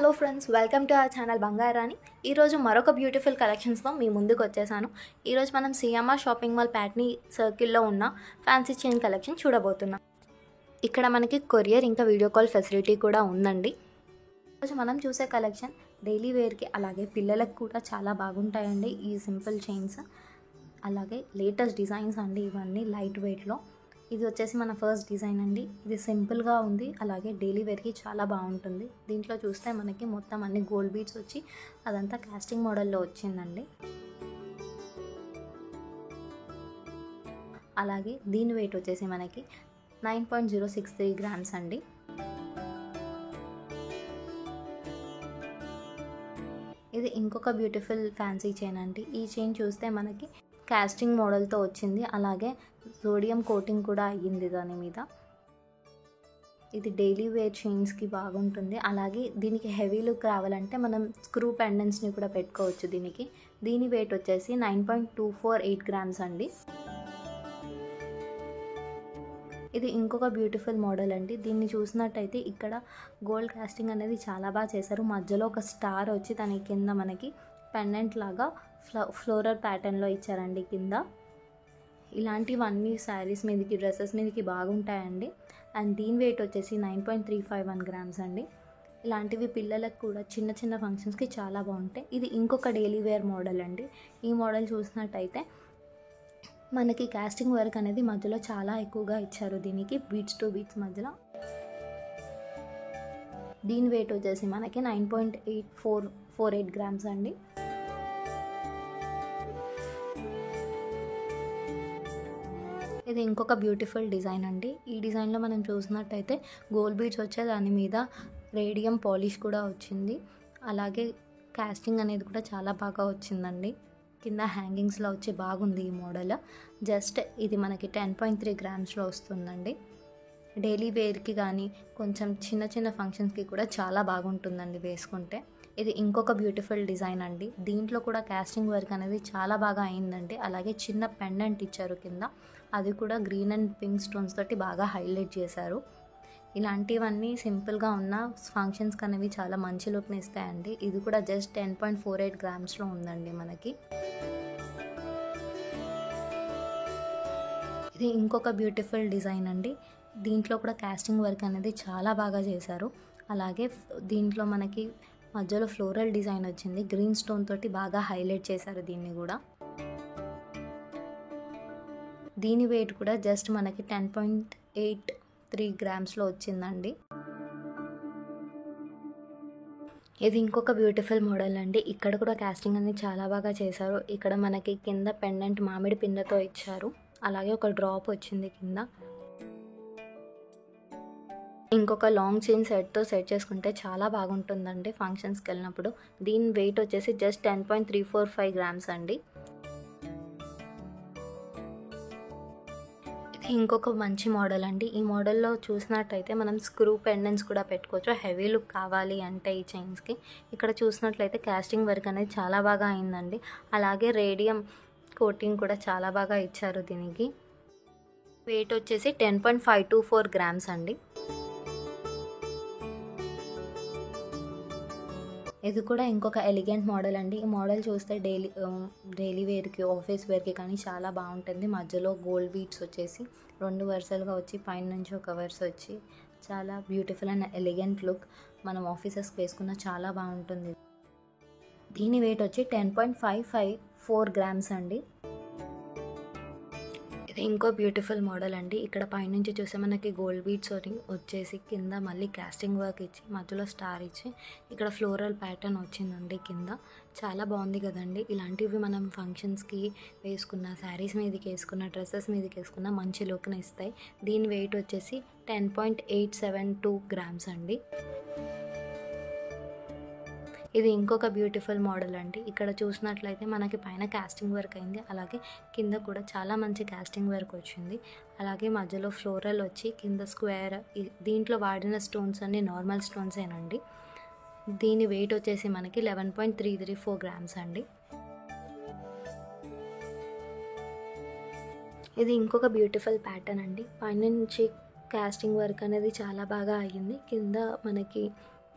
Hello friends, welcome to our channel బంగారాని. ఈరోజు మరొక బ్యూటిఫుల్ కలెక్షన్స్తో మీ ముందుకు వచ్చేసాను. ఈరోజు మనం సిఎంఆర్ షాపింగ్ మాల్ ప్యాట్నీ సర్కిల్లో ఉన్న ఫ్యాన్సీ చైన్ కలెక్షన్ చూడబోతున్నాం. ఇక్కడ మనకి కొరియర్ ఇంకా వీడియో కాల్ ఫెసిలిటీ కూడా ఉందండి. ఈరోజు మనం చూసే కలెక్షన్ డైలీ వేర్కి అలాగే పిల్లలకు కూడా చాలా బాగుంటాయండి. ఈ సింపుల్ చైన్స్ అలాగే లేటెస్ట్ డిజైన్స్ అండి. ఇవన్నీ లైట్ వెయిట్లో. ఇది వచ్చేసి మన ఫస్ట్ డిజైన్ అండి. ఇది సింపుల్గా ఉంది, అలాగే డైలీ వేర్కి చాలా బాగుంటుంది. దీంట్లో చూస్తే మనకి మొత్తం అన్ని గోల్డ్ బీడ్స్ వచ్చి అదంతా కాస్టింగ్ మోడల్లో వచ్చిందండి. అలాగే దీని వెయిట్ వచ్చేసి మనకి 9.063 గ్రామ్స్ అండి. ఇది ఇంకొక బ్యూటిఫుల్ ఫ్యాన్సీ చైన్ అండి. ఈ చైన్ చూస్తే మనకి కాస్టింగ్ మోడల్తో వచ్చింది, అలాగే సోడియం కోటింగ్ కూడా అయ్యింది దాని మీద. ఇది డైలీ వేర్ చైన్స్కి బాగుంటుంది. అలాగే దీనికి హెవీ లుక్ రావాలంటే మనం స్క్రూ పెండెంట్స్ని కూడా పెట్టుకోవచ్చు. దీని వెయిట్ వచ్చేసి 9.248 గ్రామ్స్ అండి. ఇది ఇంకొక బ్యూటిఫుల్ మోడల్ అండి. దీన్ని చూసినట్టయితే ఇక్కడ గోల్డ్ కాస్టింగ్ అనేది చాలా బాగా చేశారు. మధ్యలో ఒక స్టార్ వచ్చి దాని కింద మనకి పెండెంట్ లాగా ఫ్లోరల్ ప్యాటర్న్లో ఇచ్చారండి కింద. ఇలాంటివన్నీ శారీస్ మీదకి, డ్రెస్సెస్ మీదకి బాగుంటాయండి. అండ్ దీని వెయిట్ వచ్చేసి 9.351 గ్రామ్స్ అండి. ఇలాంటివి పిల్లలకు కూడా చిన్న చిన్న ఫంక్షన్స్కి చాలా బాగుంటాయి. ఇది ఇంకొక డైలీ వేర్ మోడల్ అండి. ఈ మోడల్ చూసినట్టయితే మనకి కాస్టింగ్ వర్క్ అనేది మధ్యలో చాలా ఎక్కువగా ఇచ్చారు. దీనికి బీట్స్ టు బీట్స్ మధ్యలో. దీని వెయిట్ వచ్చేసి మనకి 9.8448 గ్రామ్స్ అండి. ఇది ఇంకొక బ్యూటిఫుల్ డిజైన్ అండి. ఈ డిజైన్లో మనం చూసినట్టయితే గోల్డ్ బీడ్స్ వచ్చే దాని మీద రేడియం పాలిష్ కూడా వచ్చింది. అలాగే కాస్టింగ్ అనేది కూడా చాలా బాగా వచ్చిందండి. కింద హ్యాంగింగ్స్లో వచ్చి బాగుంది ఈ మోడల్. జస్ట్ ఇది మనకి 10.3 గ్రామ్స్లో వస్తుందండి. డైలీ వేర్కి కానీ కొంచెం చిన్న చిన్న ఫంక్షన్స్కి కూడా చాలా బాగుంటుందండి వేసుకుంటే. ఇది ఇంకొక బ్యూటిఫుల్ డిజైన్ అండి. దీంట్లో కూడా కాస్టింగ్ వర్క్ అనేది చాలా బాగా అయిందండి. అలాగే చిన్న పెండెంట్ ఇచ్చారు కింద, అది కూడా గ్రీన్ అండ్ పింక్ స్టోన్స్ తోటి బాగా హైలైట్ చేశారు. ఇలాంటివన్నీ సింపుల్గా ఉన్న ఫంక్షన్స్కి అనేవి చాలా మంచి లుక్ని ఇస్తాయండి. ఇది కూడా జస్ట్ 10.48 గ్రామ్స్లో ఉందండి మనకి. ఇది ఇంకొక బ్యూటిఫుల్ డిజైన్ అండి. దీంట్లో కూడా కాస్టింగ్ వర్క్ అనేది చాలా బాగా చేశారు. అలాగే దీంట్లో మనకి మధ్యలో ఫ్లోరల్ డిజైన్ వచ్చింది. గ్రీన్ స్టోన్ తోటి బాగా హైలైట్ చేశారు దీన్ని కూడా. దీని వెయిట్ కూడా జస్ట్ మనకి 10.83 గ్రామ్స్లో వచ్చిందండి. ఇది ఇంకొక బ్యూటిఫుల్ మోడల్ అండి. ఇక్కడ కూడా కాస్టింగ్ అనేది చాలా బాగా చేశారు. ఇక్కడ మనకి కింద పెండెంట్ మామిడి పిందెతో ఇచ్చారు. అలాగే ఒక డ్రాప్ వచ్చింది కింద. ఇంకొక లాంగ్ చైన్ సెట్తో సెట్ చేసుకుంటే చాలా బాగుంటుందండి ఫంక్షన్స్కి వెళ్ళినప్పుడు. దీని వెయిట్ వచ్చేసి జస్ట్ 10.345 గ్రామ్స్ అండి. ఇది ఇంకొక మంచి మోడల్ అండి. ఈ మోడల్లో చూసినట్టయితే మనం స్క్రూ పెండెంట్స్ కూడా పెట్టుకోవచ్చు హెవీ లుక్ కావాలి అంటే ఈ చైన్స్కి. ఇక్కడ చూసినట్లయితే కాస్టింగ్ వర్క్ అనేది చాలా బాగా అయిందండి. అలాగే రేడియం కోటింగ్ కూడా చాలా బాగా ఇచ్చారు దీనికి. వెయిట్ వచ్చేసి 10.524 గ్రామ్స్ అండి. ఇది కూడా ఇంకొక ఎలిగెంట్ మోడల్ అండి. ఈ మోడల్ చూస్తే డైలీ వేర్కి, ఆఫీస్ వేర్కి కానీ చాలా బాగుంటుంది. మధ్యలో గోల్డ్ బీడ్స్ వచ్చేసి 2 వరుసలుగా వచ్చి పైన నుంచి ఒక వరుస వచ్చి చాలా బ్యూటిఫుల్ అండ్ ఎలిగెంట్ లుక్. మనం ఆఫీసెస్కి వేసుకున్న చాలా బాగుంటుంది. దీని వెయిట్ వచ్చి 10.554 గ్రామ్స్ అండి. ఇది ఇంకో బ్యూటిఫుల్ మోడల్ అండి. ఇక్కడ పైనుంచి చూస్తే మనకి గోల్డ్ బీడ్స్ వచ్చేసి కింద మళ్ళీ కాస్టింగ్ వర్క్ ఇచ్చి మధ్యలో స్టార్ ఇచ్చి ఇక్కడ ఫ్లోరల్ ప్యాటర్న్ వచ్చిందండి కింద. చాలా బాగుంది కదండి. ఇలాంటివి మనం ఫంక్షన్స్కి వేసుకున్న, శారీస్ మీదకి వేసుకున్న, డ్రెస్సెస్ మీదకి వేసుకున్న మంచి లుక్ని ఇస్తాయి. దీని వెయిట్ వచ్చేసి 10.872 గ్రామ్స్ అండి. ఇది ఇంకొక బ్యూటిఫుల్ మోడల్ అండి. ఇక్కడ చూసినట్లయితే మనకి పైన కాస్టింగ్ వర్క్ అయింది. అలాగే కింద కూడా చాలా మంచి కాస్టింగ్ వర్క్ వచ్చింది. అలాగే మధ్యలో ఫ్లోరల్ వచ్చి కింద స్క్వేర్. దీంట్లో వాడిన స్టోన్స్ అన్ని నార్మల్ స్టోన్సేనండి. దీని వెయిట్ వచ్చేసి మనకి 11.334 గ్రామ్స్ అండి. ఇది ఇంకొక బ్యూటిఫుల్ ప్యాటర్న్ అండి. పైనుంచి కాస్టింగ్ వర్క్ అనేది చాలా బాగా అయ్యింది. కింద మనకి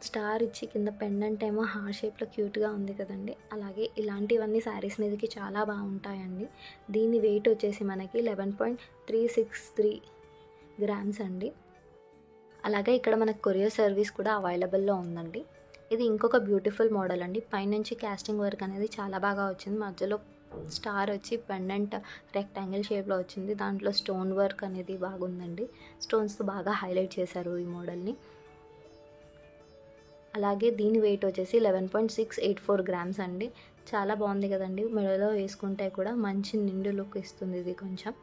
స్టార్ ఇచ్చి కింద పెండెంట్ ఏమో హార్ట్ షేప్లో క్యూట్గా ఉంది కదండి. అలాగే ఇలాంటివన్నీ శారీస్ మీదకి చాలా బాగుంటాయండి. దీని వెయిట్ వచ్చేసి మనకి 11.363 గ్రామ్స్ అండి. అలాగే ఇక్కడ మనకు కొరియర్ సర్వీస్ కూడా అవైలబుల్లో ఉందండి. ఇది ఇంకొక బ్యూటిఫుల్ మోడల్ అండి. పైనుంచి కాస్టింగ్ వర్క్ అనేది చాలా బాగా వచ్చింది. మధ్యలో స్టార్ వచ్చి పెండెంట్ రెక్టాంగిల్ షేప్లో వచ్చింది. దాంట్లో స్టోన్ వర్క్ అనేది బాగుందండి. స్టోన్స్తో బాగా హైలైట్ చేశారు ఈ మోడల్ని. అలాగే దీని వెయిట్ వచ్చేసి 11.684 గ్రామ్స్ అండి. చాలా బాగుంది కదండి. మెడలో వేసుకుంటే కూడా మంచి నిండు లుక్ ఇస్తుంది ఇది కొంచెం.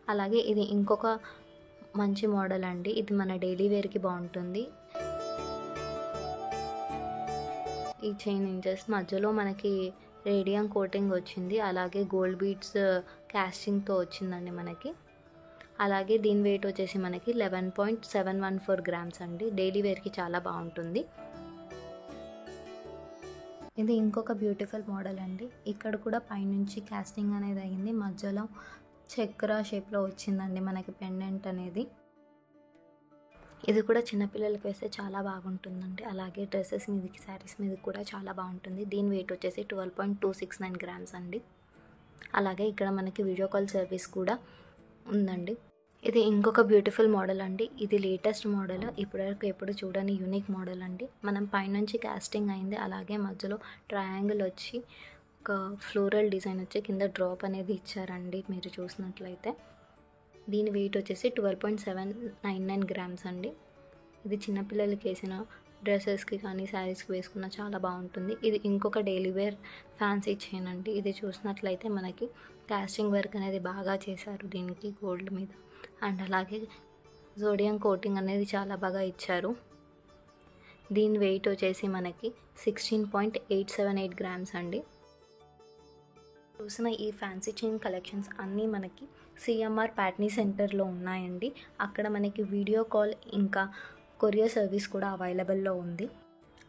అలాగే ఇది ఇంకొక మంచి మోడల్ అండి. ఇది మన డైలీ వేర్కి బాగుంటుంది. ఈ చైన్ ఇంచెస్ మధ్యలో మనకి రేడియం కోటింగ్ వచ్చింది. అలాగే గోల్డ్ బీడ్స్ కాస్టింగ్తో వచ్చిందండి మనకి. అలాగే దీని వెయిట్ వచ్చేసి మనకి 11.714 గ్రామ్స్ అండి. డైలీ వేర్కి చాలా బాగుంటుంది. ఇది ఇంకొక బ్యూటిఫుల్ మోడల్ అండి. ఇక్కడ కూడా పైనుంచి కాస్టింగ్ అనేది అయ్యింది. మధ్యలో చక్ర షేప్లో వచ్చిందండి మనకి పెండెంట్ అనేది. ఇది కూడా చిన్నపిల్లలకి వేస్తే చాలా బాగుంటుందండి. అలాగే డ్రెస్సెస్ మీదకి, శారీస్ మీదకి కూడా చాలా బాగుంటుంది. దీని వెయిట్ వచ్చేసి 12.269 గ్రామ్స్ అండి. అలాగే ఇక్కడ మనకి వీడియో కాల్ సర్వీస్ కూడా ఉందండి. ఇది ఇంకొక బ్యూటిఫుల్ మోడల్ అండి. ఇది లేటెస్ట్ మోడల్. ఇప్పటివరకు ఎప్పుడు చూడని యూనిక్ మోడల్ అండి. మనం పైనుంచి కాస్టింగ్ అయింది. అలాగే మధ్యలో ట్రయాంగిల్ వచ్చి ఒక ఫ్లోరల్ డిజైన్ వచ్చి కింద డ్రాప్ అనేది ఇచ్చారండి మీరు చూసినట్లయితే. దీని వెయిట్ వచ్చేసి 12.799 గ్రామ్స్ అండి. ఇది చిన్నపిల్లలకి వేసిన డ్రెస్సెస్కి కానీ శారీస్కి వేసుకున్న చాలా బాగుంటుంది. ఇది ఇంకొక డైలీ వేర్ ఫ్యాన్సీ చైన్ అండి. ఇది చూసినట్లయితే మనకి కాస్టింగ్ వర్క్ అనేది బాగా చేశారు దీనికి గోల్డ్ మీద. అండ్ అలాగే జోడియం కోటింగ్ అనేది చాలా బాగా ఇచ్చారు. దీని వెయిట్ వచ్చేసి మనకి 16.878 గ్రామ్స్ అండి. చూసిన ఈ ఫ్యాన్సీ చైన్ కలెక్షన్స్ అన్నీ మనకి సిఎంఆర్ ప్యాట్నీ సెంటర్లో ఉన్నాయండి. అక్కడ మనకి వీడియో కాల్ ఇంకా కొరియర్ సర్వీస్ కూడా అవైలబుల్లో ఉంది.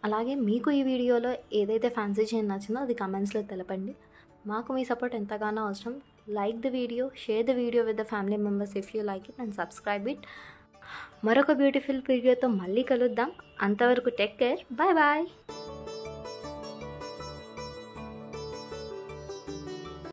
అలాగే మీకు ఈ వీడియోలో ఏదైతే ఫ్యాన్సీ చైన్ నచ్చిందో అది కమెంట్స్లో తెలపండి. మాకు మీ సపోర్ట్ ఎంతగానో అవసరం. Like the video, share the video with the family members if you like it and subscribe it. మరొక బ్యూటిఫుల్ వీడియోతో మళ్ళీ కలుద్దాం. అంతవరకు టేక్ కేర్. Bye bye.